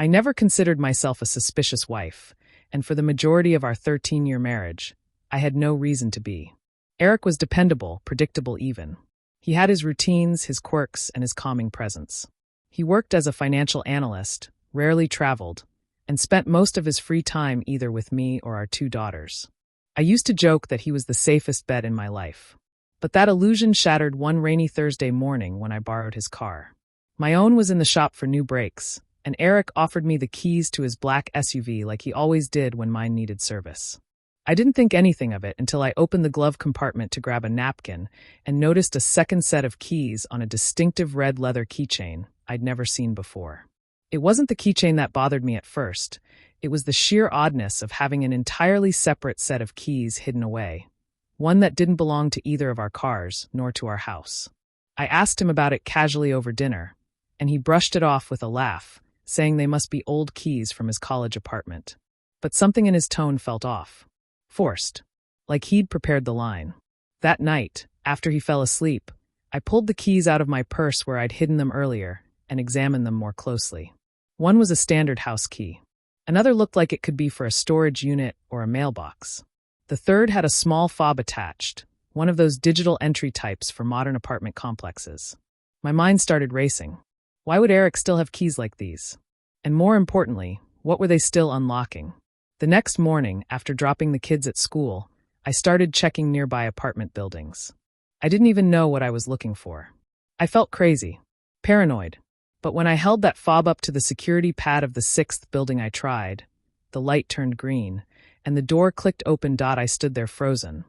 I never considered myself a suspicious wife, and for the majority of our 13-year marriage, I had no reason to be. Eric was dependable, predictable even. He had his routines, his quirks, and his calming presence. He worked as a financial analyst, rarely traveled, and spent most of his free time either with me or our 2 daughters. I used to joke that he was the safest bet in my life. But that illusion shattered one rainy Thursday morning when I borrowed his car. My own was in the shop for new brakes, and Eric offered me the keys to his black SUV like he always did when mine needed service. I didn't think anything of it until I opened the glove compartment to grab a napkin and noticed a second set of keys on a distinctive red leather keychain I'd never seen before. It wasn't the keychain that bothered me at first. It was the sheer oddness of having an entirely separate set of keys hidden away, one that didn't belong to either of our cars nor to our house. I asked him about it casually over dinner, and he brushed it off with a laugh, saying they must be old keys from his college apartment. But something in his tone felt off. Forced. Like he'd prepared the line. That night, after he fell asleep, I pulled the keys out of my purse where I'd hidden them earlier and examined them more closely. One was a standard house key. Another looked like it could be for a storage unit or a mailbox. The third had a small fob attached, one of those digital entry types for modern apartment complexes. My mind started racing. Why would Eric still have keys like these? And more importantly, what were they still unlocking? The next morning, after dropping the kids at school, I started checking nearby apartment buildings. I didn't even know what I was looking for. I felt crazy, paranoid. But when I held that fob up to the security pad of the 6th building I tried, the light turned green, and the door clicked open. I stood there frozen,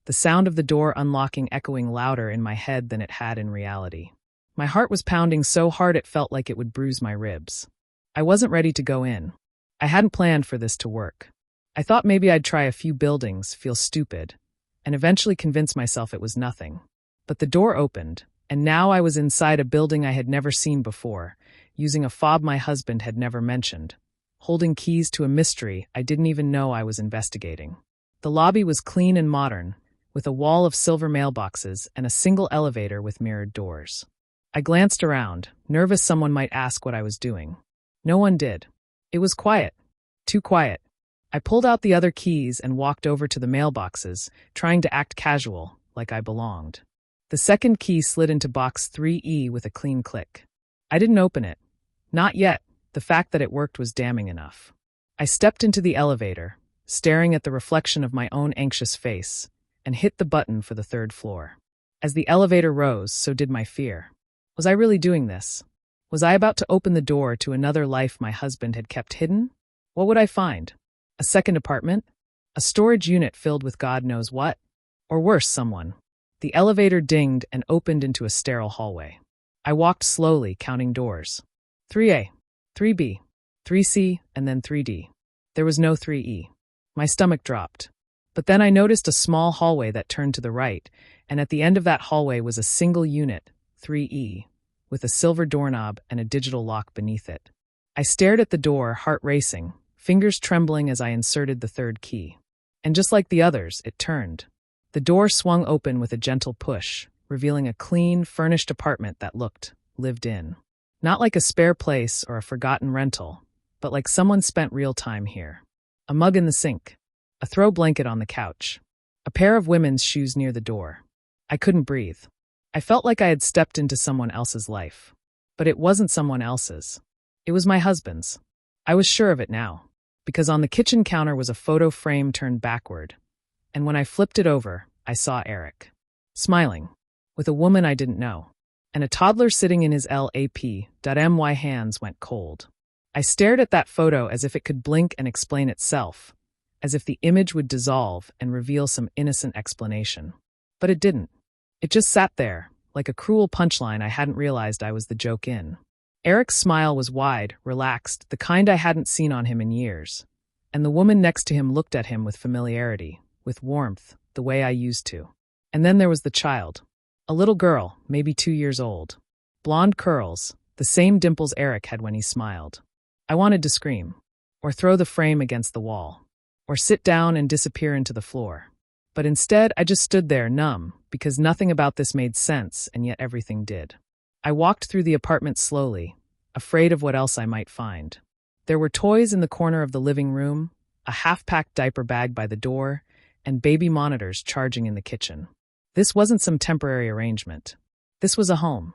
the sound of the door unlocking echoing louder in my head than it had in reality. My heart was pounding so hard it felt like it would bruise my ribs. I wasn't ready to go in. I hadn't planned for this to work. I thought maybe I'd try a few buildings, feel stupid, and eventually convince myself it was nothing. But the door opened, and now I was inside a building I had never seen before, using a fob my husband had never mentioned, holding keys to a mystery I didn't even know I was investigating. The lobby was clean and modern, with a wall of silver mailboxes and a single elevator with mirrored doors. I glanced around, nervous someone might ask what I was doing. No one did. It was quiet. Too quiet. I pulled out the other keys and walked over to the mailboxes, trying to act casual, like I belonged. The second key slid into box 3E with a clean click. I didn't open it. Not yet. The fact that it worked was damning enough. I stepped into the elevator, staring at the reflection of my own anxious face, and hit the button for the 3rd floor. As the elevator rose, so did my fear. Was I really doing this? Was I about to open the door to another life my husband had kept hidden? What would I find? A second apartment? A storage unit filled with God knows what? Or worse, someone. The elevator dinged and opened into a sterile hallway. I walked slowly, counting doors. 3A, 3B, 3C, and then 3D. There was no 3E. My stomach dropped. But then I noticed a small hallway that turned to the right, and at the end of that hallway was a single unit, 3E, with a silver doorknob and a digital lock beneath it. I stared at the door, heart racing, fingers trembling as I inserted the 3rd key. And just like the others, it turned. The door swung open with a gentle push, revealing a clean, furnished apartment that looked lived in. Not like a spare place or a forgotten rental, but like someone spent real time here. A mug in the sink, a throw blanket on the couch, a pair of women's shoes near the door. I couldn't breathe. I felt like I had stepped into someone else's life. But it wasn't someone else's. It was my husband's. I was sure of it now, because on the kitchen counter was a photo frame turned backward, and when I flipped it over, I saw Eric, smiling, with a woman I didn't know, and a toddler sitting in his lap.my hands went cold. I stared at that photo as if it could blink and explain itself, as if the image would dissolve and reveal some innocent explanation. But it didn't. It just sat there, like a cruel punchline I hadn't realized I was the joke in. Eric's smile was wide, relaxed, the kind I hadn't seen on him in years. And the woman next to him looked at him with familiarity, with warmth, the way I used to. And then there was the child. A little girl, maybe 2 years old. Blonde curls, the same dimples Eric had when he smiled. I wanted to scream, or throw the frame against the wall, or sit down and disappear into the floor. But instead, I just stood there, numb, because nothing about this made sense, and yet everything did. I walked through the apartment slowly, afraid of what else I might find. There were toys in the corner of the living room, a half-packed diaper bag by the door, and baby monitors charging in the kitchen. This wasn't some temporary arrangement. This was a home,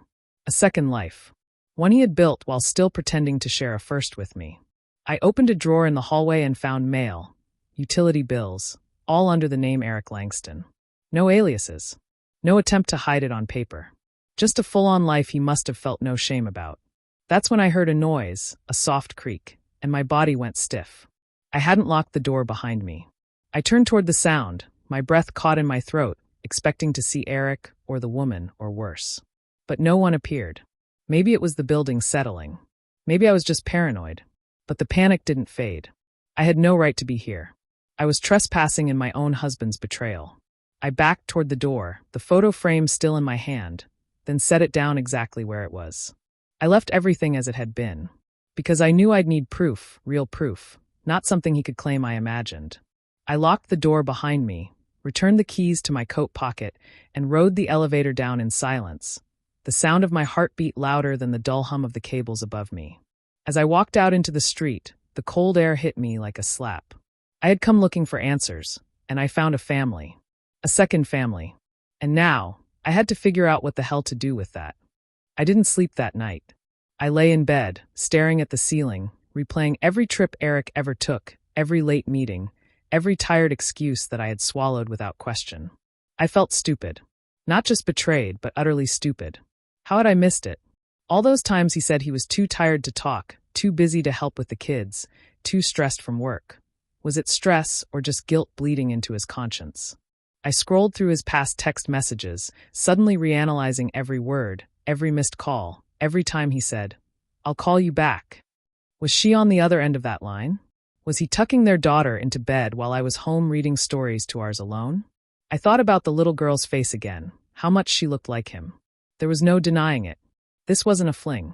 a second life, one he had built while still pretending to share a first with me. I opened a drawer in the hallway and found mail, utility bills, all under the name Eric Langston. No aliases. No attempt to hide it on paper. Just a full-on life he must have felt no shame about. That's when I heard a noise, a soft creak, and my body went stiff. I hadn't locked the door behind me. I turned toward the sound, my breath caught in my throat, expecting to see Eric or the woman or worse. But no one appeared. Maybe it was the building settling. Maybe I was just paranoid. But the panic didn't fade. I had no right to be here. I was trespassing in my own husband's betrayal. I backed toward the door, the photo frame still in my hand, then set it down exactly where it was. I left everything as it had been, because I knew I'd need proof, real proof, not something he could claim I imagined. I locked the door behind me, returned the keys to my coat pocket, and rode the elevator down in silence, the sound of my heartbeat louder than the dull hum of the cables above me. As I walked out into the street, the cold air hit me like a slap. I had come looking for answers, and I found a family. A second family. And now, I had to figure out what the hell to do with that. I didn't sleep that night. I lay in bed, staring at the ceiling, replaying every trip Eric ever took, every late meeting, every tired excuse that I had swallowed without question. I felt stupid. Not just betrayed, but utterly stupid. How had I missed it? All those times he said he was too tired to talk, too busy to help with the kids, too stressed from work. Was it stress or just guilt bleeding into his conscience? I scrolled through his past text messages, suddenly reanalyzing every word, every missed call, every time he said, "I'll call you back." Was she on the other end of that line? Was he tucking their daughter into bed while I was home reading stories to ours alone? I thought about the little girl's face again, how much she looked like him. There was no denying it. This wasn't a fling.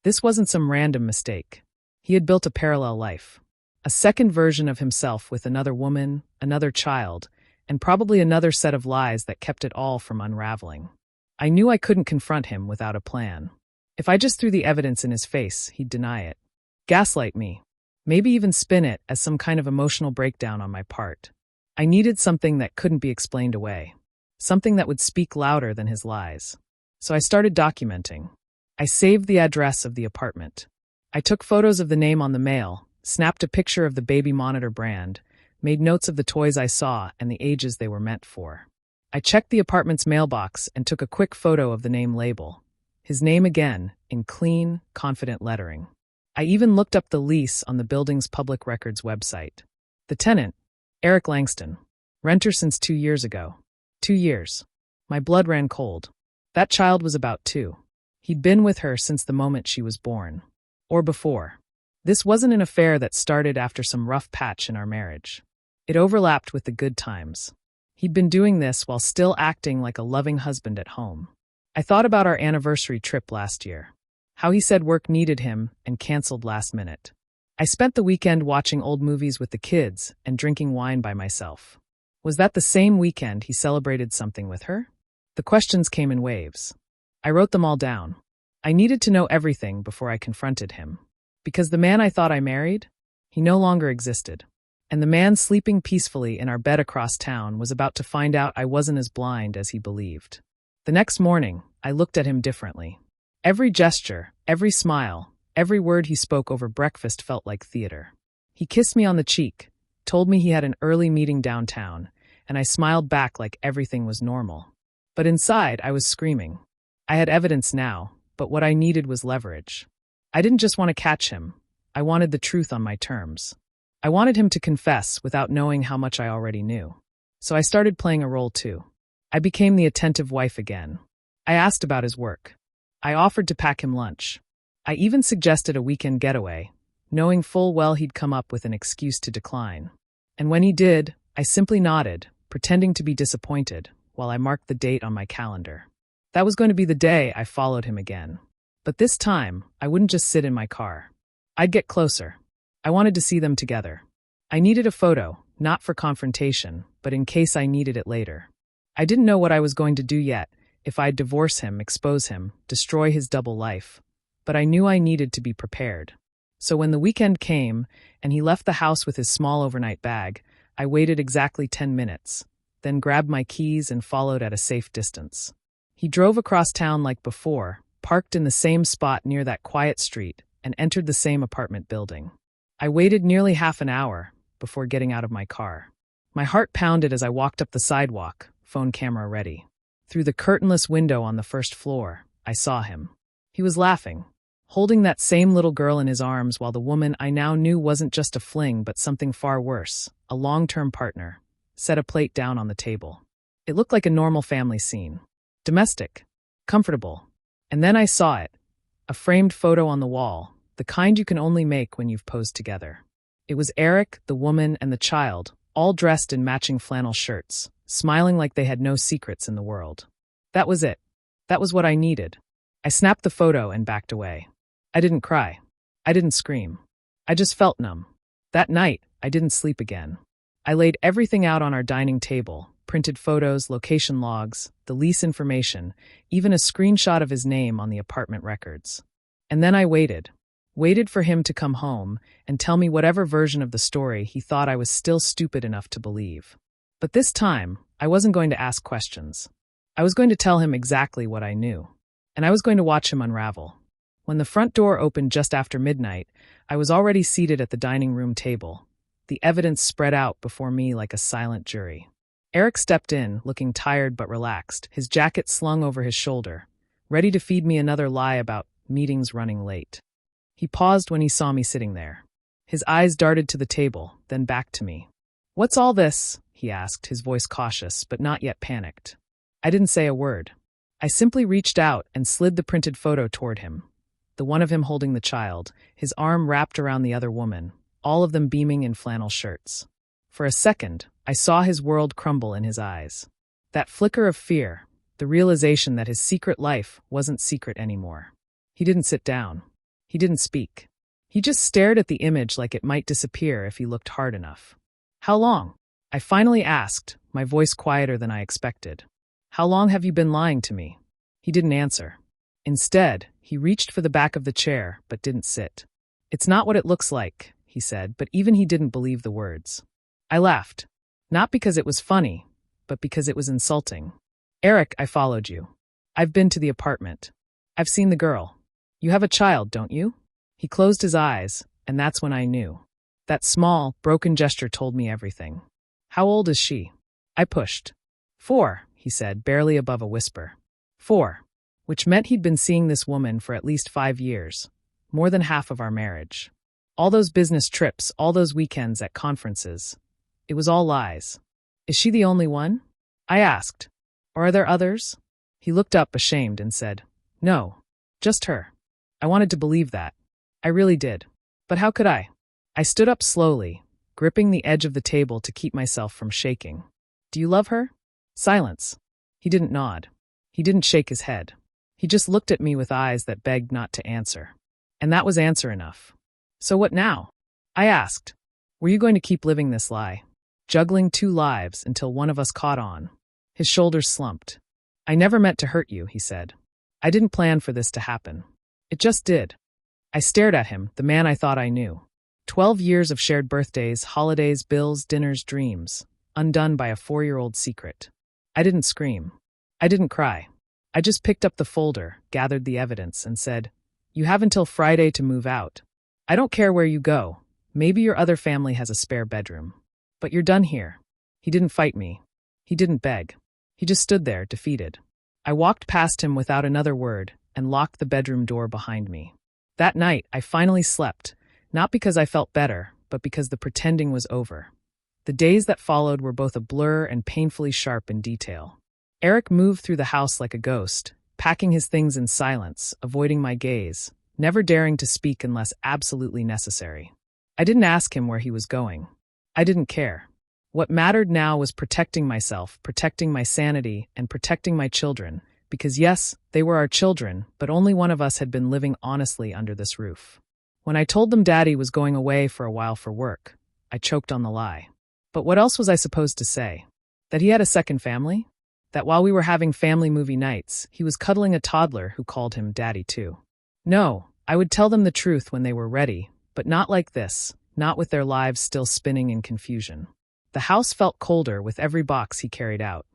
This wasn't some random mistake. He had built a parallel life. A second version of himself with another woman, another child, and probably another set of lies that kept it all from unraveling. I knew I couldn't confront him without a plan. If I just threw the evidence in his face, he'd deny it. Gaslight me. Maybe even spin it as some kind of emotional breakdown on my part. I needed something that couldn't be explained away. Something that would speak louder than his lies. So I started documenting. I saved the address of the apartment. I took photos of the name on the mail, snapped a picture of the baby monitor brand, made notes of the toys I saw and the ages they were meant for. I checked the apartment's mailbox and took a quick photo of the name label. His name again, in clean, confident lettering. I even looked up the lease on the building's public records website. The tenant, Eric Langston. Renter since 2 years ago. 2 years. My blood ran cold. That child was about 2. He'd been with her since the moment she was born. Or before. This wasn't an affair that started after some rough patch in our marriage. It overlapped with the good times. He'd been doing this while still acting like a loving husband at home. I thought about our anniversary trip last year. How he said work needed him and canceled last minute. I spent the weekend watching old movies with the kids and drinking wine by myself. Was that the same weekend he celebrated something with her? The questions came in waves. I wrote them all down. I needed to know everything before I confronted him. Because the man I thought I married, he no longer existed. And the man sleeping peacefully in our bed across town was about to find out I wasn't as blind as he believed. The next morning, I looked at him differently. Every gesture, every smile, every word he spoke over breakfast felt like theater. He kissed me on the cheek, told me he had an early meeting downtown, and I smiled back like everything was normal. But inside, I was screaming. I had evidence now, but what I needed was leverage. I didn't just want to catch him. I wanted the truth on my terms. I wanted him to confess without knowing how much I already knew. So I started playing a role too. I became the attentive wife again. I asked about his work. I offered to pack him lunch. I even suggested a weekend getaway, knowing full well he'd come up with an excuse to decline. And when he did, I simply nodded, pretending to be disappointed, while I marked the date on my calendar. That was going to be the day I followed him again. But this time, I wouldn't just sit in my car. I'd get closer. I wanted to see them together. I needed a photo, not for confrontation, but in case I needed it later. I didn't know what I was going to do yet, if I'd divorce him, expose him, destroy his double life. But I knew I needed to be prepared. So when the weekend came and he left the house with his small overnight bag, I waited exactly 10 minutes, then grabbed my keys and followed at a safe distance. He drove across town like before, parked in the same spot near that quiet street, and entered the same apartment building. I waited nearly half an hour before getting out of my car. My heart pounded as I walked up the sidewalk, phone camera ready. Through the curtainless window on the first floor, I saw him. He was laughing, holding that same little girl in his arms while the woman I now knew wasn't just a fling but something far worse, a long-term partner, set a plate down on the table. It looked like a normal family scene. Domestic. Comfortable. And then I saw it. A framed photo on the wall, the kind you can only make when you've posed together. It was Eric, the woman, and the child, all dressed in matching flannel shirts, smiling like they had no secrets in the world. That was it. That was what I needed. I snapped the photo and backed away. I didn't cry. I didn't scream. I just felt numb. That night, I didn't sleep again. I laid everything out on our dining table, printed photos, location logs, the lease information, even a screenshot of his name on the apartment records. And then I waited for him to come home and tell me whatever version of the story he thought I was still stupid enough to believe. But this time, I wasn't going to ask questions. I was going to tell him exactly what I knew. And I was going to watch him unravel. When the front door opened just after midnight, I was already seated at the dining room table, the evidence spread out before me like a silent jury. Eric stepped in, looking tired but relaxed, his jacket slung over his shoulder, ready to feed me another lie about meetings running late. He paused when he saw me sitting there. His eyes darted to the table, then back to me. "What's all this?" he asked, his voice cautious but not yet panicked. I didn't say a word. I simply reached out and slid the printed photo toward him, the one of him holding the child, his arm wrapped around the other woman, all of them beaming in flannel shirts. For a second, I saw his world crumble in his eyes. That flicker of fear, the realization that his secret life wasn't secret anymore. He didn't sit down. He didn't speak. He just stared at the image like it might disappear if he looked hard enough. "How long?" I finally asked, my voice quieter than I expected. "How long have you been lying to me?" He didn't answer. Instead, he reached for the back of the chair, but didn't sit. "It's not what it looks like," he said, but even he didn't believe the words. I laughed. Not because it was funny, but because it was insulting. "Eric, I followed you. I've been to the apartment. I've seen the girl. You have a child, don't you?" He closed his eyes, and that's when I knew. That small, broken gesture told me everything. "How old is she?" I pushed. 4, he said, barely above a whisper. 4. Which meant he'd been seeing this woman for at least 5 years, more than half of our marriage. All those business trips, all those weekends at conferences. It was all lies. "Is she the only one?" I asked. "Or are there others?" He looked up ashamed and said, "No, just her." I wanted to believe that. I really did. But how could I? I stood up slowly, gripping the edge of the table to keep myself from shaking. "Do you love her?" Silence. He didn't nod. He didn't shake his head. He just looked at me with eyes that begged not to answer. And that was answer enough. "So what now?" I asked. "Were you going to keep living this lie? Juggling 2 lives until one of us caught on?" His shoulders slumped. "I never meant to hurt you," he said. "I didn't plan for this to happen. It just did." I stared at him, the man I thought I knew. 12 years of shared birthdays, holidays, bills, dinners, dreams, undone by a 4-year-old secret. I didn't scream. I didn't cry. I just picked up the folder, gathered the evidence, and said, "You have until Friday to move out. I don't care where you go. Maybe your other family has a spare bedroom. But you're done here." He didn't fight me. He didn't beg. He just stood there, defeated. I walked past him without another word and locked the bedroom door behind me. That night, I finally slept, not because I felt better, but because the pretending was over. The days that followed were both a blur and painfully sharp in detail. Eric moved through the house like a ghost, packing his things in silence, avoiding my gaze, never daring to speak unless absolutely necessary. I didn't ask him where he was going. I didn't care. What mattered now was protecting myself, protecting my sanity, and protecting my children, because yes, they were our children, but only one of us had been living honestly under this roof. When I told them Daddy was going away for a while for work, I choked on the lie. But what else was I supposed to say? That he had a second family? That while we were having family movie nights, he was cuddling a toddler who called him Daddy too? No, I would tell them the truth when they were ready, But not like this, not with their lives still spinning in confusion. The house felt colder with every box he carried out.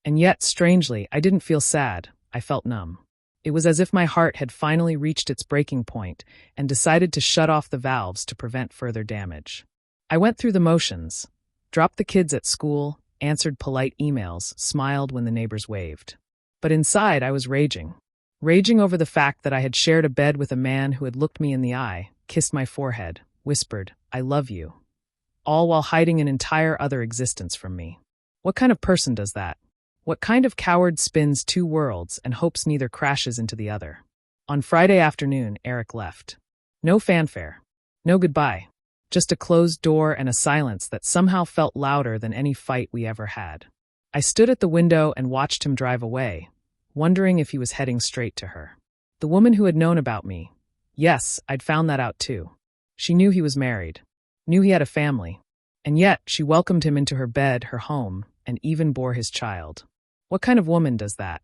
And yet, strangely, I didn't feel sad, I felt numb. It was as if my heart had finally reached its breaking point and decided to shut off the valves to prevent further damage. I went through the motions, dropped the kids at school, answered polite emails, smiled when the neighbors waved. But inside I was raging. Raging over the fact that I had shared a bed with a man who had looked me in the eye, kissed my forehead, whispered, "I love you," all while hiding an entire other existence from me. What kind of person does that? What kind of coward spins two worlds and hopes neither crashes into the other? On Friday afternoon, Eric left. No fanfare. No goodbye. Just a closed door and a silence that somehow felt louder than any fight we ever had. I stood at the window and watched him drive away, wondering if he was heading straight to her. The woman who had known about me. Yes, I'd found that out too. She knew he was married. Knew he had a family. And yet, she welcomed him into her bed, her home, and even bore his child. What kind of woman does that?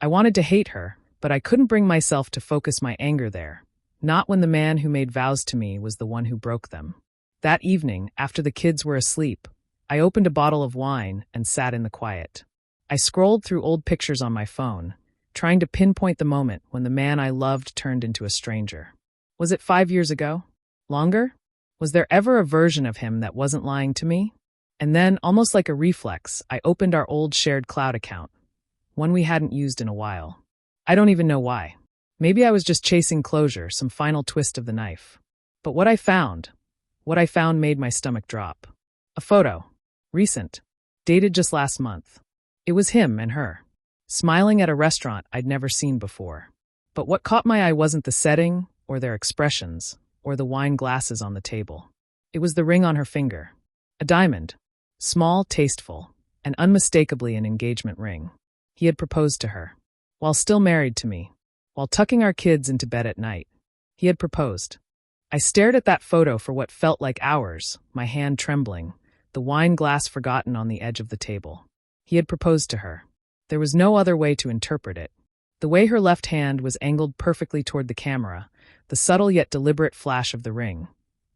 I wanted to hate her, but I couldn't bring myself to focus my anger there. Not when the man who made vows to me was the one who broke them. That evening, after the kids were asleep, I opened a bottle of wine and sat in the quiet. I scrolled through old pictures on my phone, trying to pinpoint the moment when the man I loved turned into a stranger. Was it 5 years ago? Longer? Was there ever a version of him that wasn't lying to me? And then, almost like a reflex, I opened our old shared cloud account, one we hadn't used in a while. I don't even know why. Maybe I was just chasing closure, some final twist of the knife. But what I found made my stomach drop. A photo. Recent. Dated just last month. It was him and her, smiling at a restaurant I'd never seen before. But what caught my eye wasn't the setting, or their expressions, or the wine glasses on the table. It was the ring on her finger. A diamond. Small, tasteful, and unmistakably an engagement ring. He had proposed to her. While still married to me. While tucking our kids into bed at night. He had proposed. I stared at that photo for what felt like hours, my hand trembling, the wine glass forgotten on the edge of the table. He had proposed to her. There was no other way to interpret it. The way her left hand was angled perfectly toward the camera, the subtle yet deliberate flash of the ring.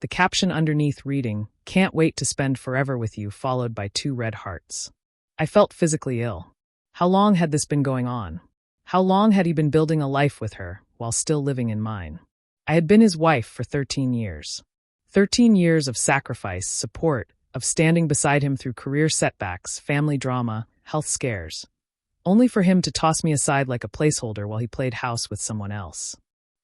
The caption underneath reading, "Can't wait to spend forever with you," followed by 2 red hearts. I felt physically ill. How long had this been going on? How long had he been building a life with her, while still living in mine? I had been his wife for 13 years. 13 years of sacrifice, support, of standing beside him through career setbacks, family drama, health scares. Only for him to toss me aside like a placeholder while he played house with someone else.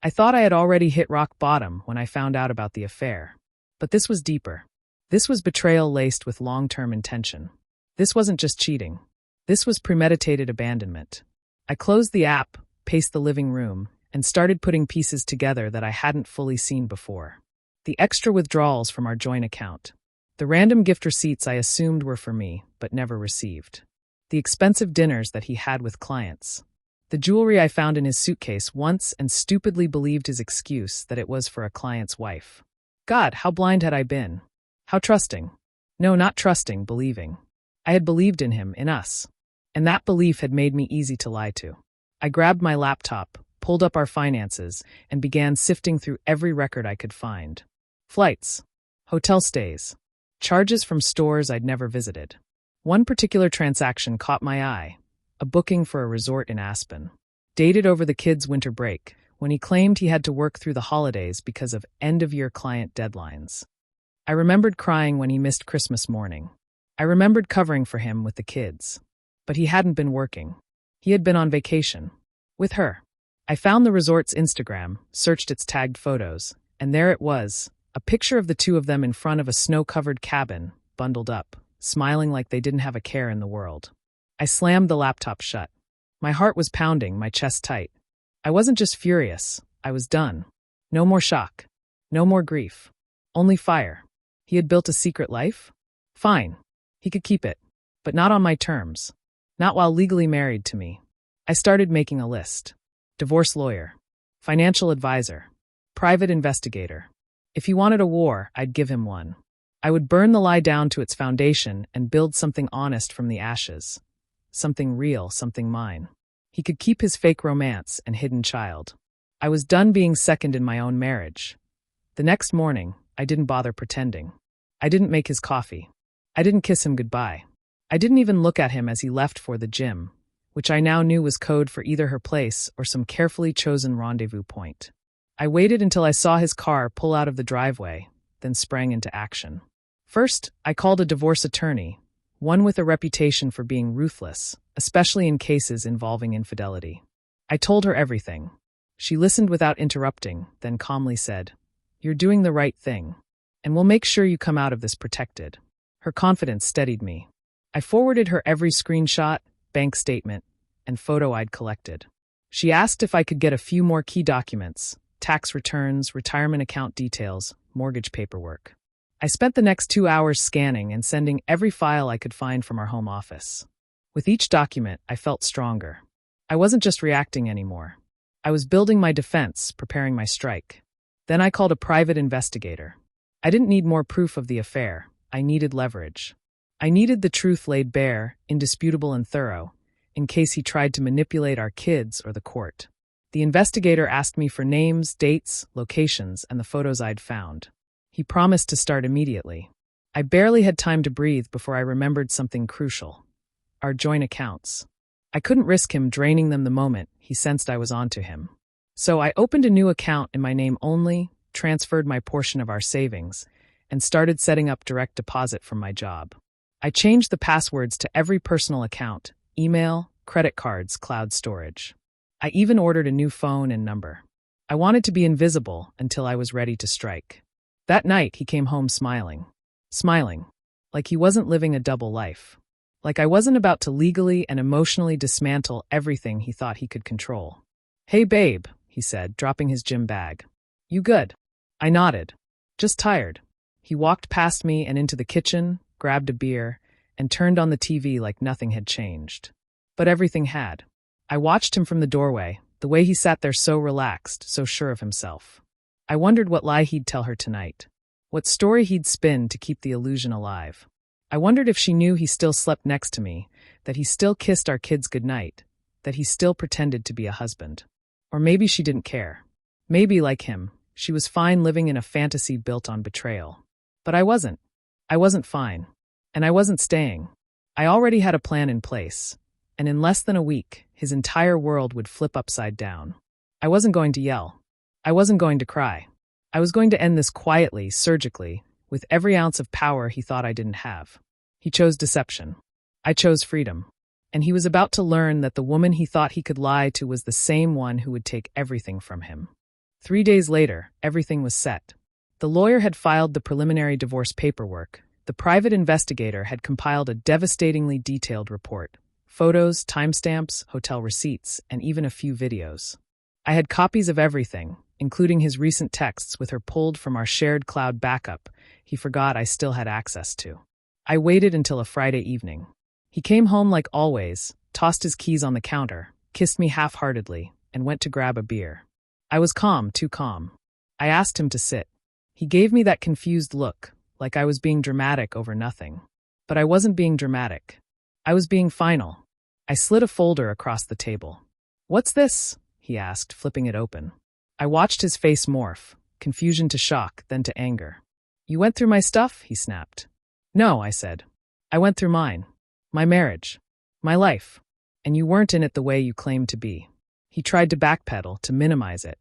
I thought I had already hit rock bottom when I found out about the affair. But this was deeper. This was betrayal laced with long-term intention. This wasn't just cheating. This was premeditated abandonment. I closed the app, paced the living room, and started putting pieces together that I hadn't fully seen before. The extra withdrawals from our joint account. The random gift receipts I assumed were for me, but never received. The expensive dinners that he had with clients. The jewelry I found in his suitcase once and stupidly believed his excuse that it was for a client's wife. God, how blind had I been? How trusting? No, not trusting, believing. I had believed in him, in us. And that belief had made me easy to lie to. I grabbed my laptop, pulled up our finances, and began sifting through every record I could find. Flights. Hotel stays. Charges from stores I'd never visited. One particular transaction caught my eye. A booking for a resort in Aspen. Dated over the kids' winter break, when he claimed he had to work through the holidays because of end-of-year client deadlines. I remembered crying when he missed Christmas morning. I remembered covering for him with the kids. But he hadn't been working. He had been on vacation. With her. I found the resort's Instagram, searched its tagged photos, and there it was, a picture of the 2 of them in front of a snow-covered cabin, bundled up, smiling like they didn't have a care in the world. I slammed the laptop shut. My heart was pounding, my chest tight. I wasn't just furious, I was done. No more shock. No more grief. Only fire. He had built a secret life? Fine. He could keep it. But not on my terms. Not while legally married to me. I started making a list. Divorce lawyer. Financial advisor. Private investigator. If he wanted a war, I'd give him one. I would burn the lie down to its foundation and build something honest from the ashes. Something real, something mine. He could keep his fake romance and hidden child. I was done being second in my own marriage. The next morning, I didn't bother pretending. I didn't make his coffee. I didn't kiss him goodbye. I didn't even look at him as he left for the gym, which I now knew was code for either her place or some carefully chosen rendezvous point. I waited until I saw his car pull out of the driveway, then sprang into action. First, I called a divorce attorney, one with a reputation for being ruthless, especially in cases involving infidelity. I told her everything. She listened without interrupting, then calmly said, "You're doing the right thing, and we'll make sure you come out of this protected." Her confidence steadied me. I forwarded her every screenshot, bank statement, and photo I'd collected. She asked if I could get a few more key documents: tax returns, retirement account details, mortgage paperwork. I spent the next 2 hours scanning and sending every file I could find from our home office. With each document, I felt stronger. I wasn't just reacting anymore. I was building my defense, preparing my strike. Then I called a private investigator. I didn't need more proof of the affair. I needed leverage. I needed the truth laid bare, indisputable and thorough, in case he tried to manipulate our kids or the court. The investigator asked me for names, dates, locations, and the photos I'd found. He promised to start immediately. I barely had time to breathe before I remembered something crucial: our joint accounts. I couldn't risk him draining them the moment he sensed I was onto him. So I opened a new account in my name only, transferred my portion of our savings, and started setting up direct deposit from my job. I changed the passwords to every personal account: email, credit cards, cloud storage. I even ordered a new phone and number. I wanted to be invisible until I was ready to strike. That night, he came home smiling. Smiling. Like he wasn't living a double life. Like I wasn't about to legally and emotionally dismantle everything he thought he could control. "Hey babe," he said, dropping his gym bag. "You good?" I nodded. "Just tired." He walked past me and into the kitchen, grabbed a beer, and turned on the TV like nothing had changed. But everything had. I watched him from the doorway, the way he sat there so relaxed, so sure of himself. I wondered what lie he'd tell her tonight. What story he'd spin to keep the illusion alive. I wondered if she knew he still slept next to me, that he still kissed our kids goodnight, that he still pretended to be a husband. Or maybe she didn't care. Maybe, like him, she was fine living in a fantasy built on betrayal. But I wasn't. I wasn't fine. And I wasn't staying. I already had a plan in place. And in less than a week, his entire world would flip upside down. I wasn't going to yell. I wasn't going to cry. I was going to end this quietly, surgically, with every ounce of power he thought I didn't have. He chose deception. I chose freedom. And he was about to learn that the woman he thought he could lie to was the same one who would take everything from him. 3 days later, everything was set. The lawyer had filed the preliminary divorce paperwork. The private investigator had compiled a devastatingly detailed report. Photos, timestamps, hotel receipts, and even a few videos. I had copies of everything, including his recent texts with her pulled from our shared cloud backup he forgot I still had access to. I waited until a Friday evening. He came home like always, tossed his keys on the counter, kissed me half-heartedly, and went to grab a beer. I was calm, too calm. I asked him to sit. He gave me that confused look, like I was being dramatic over nothing. But I wasn't being dramatic. I was being final. I slid a folder across the table. "What's this?" he asked, flipping it open. I watched his face morph, confusion to shock, then to anger. "You went through my stuff?" he snapped. "No," I said. "I went through mine. My marriage. My life. And you weren't in it the way you claimed to be." He tried to backpedal, to minimize it.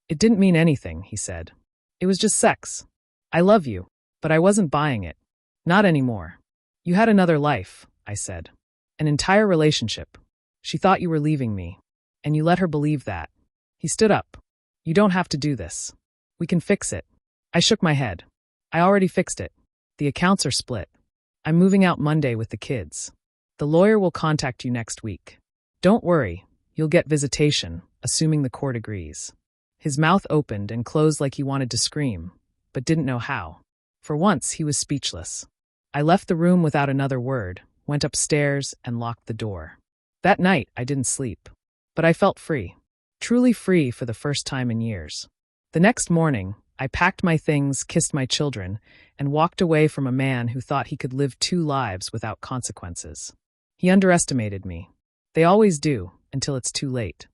"It didn't mean anything," he said. "It was just sex. I love you, but I wasn't buying it. Not anymore. You had another life," I said. "An entire relationship. She thought you were leaving me. And you let her believe that." He stood up. "You don't have to do this. We can fix it." I shook my head. "I already fixed it. The accounts are split. I'm moving out Monday with the kids. The lawyer will contact you next week. Don't worry, you'll get visitation, assuming the court agrees." His mouth opened and closed like he wanted to scream, but didn't know how. For once, he was speechless. I left the room without another word, went upstairs, and locked the door. That night, I didn't sleep. But I felt free. Truly free for the first time in years. The next morning, I packed my things, kissed my children, and walked away from a man who thought he could live 2 lives without consequences. He underestimated me. They always do, until it's too late.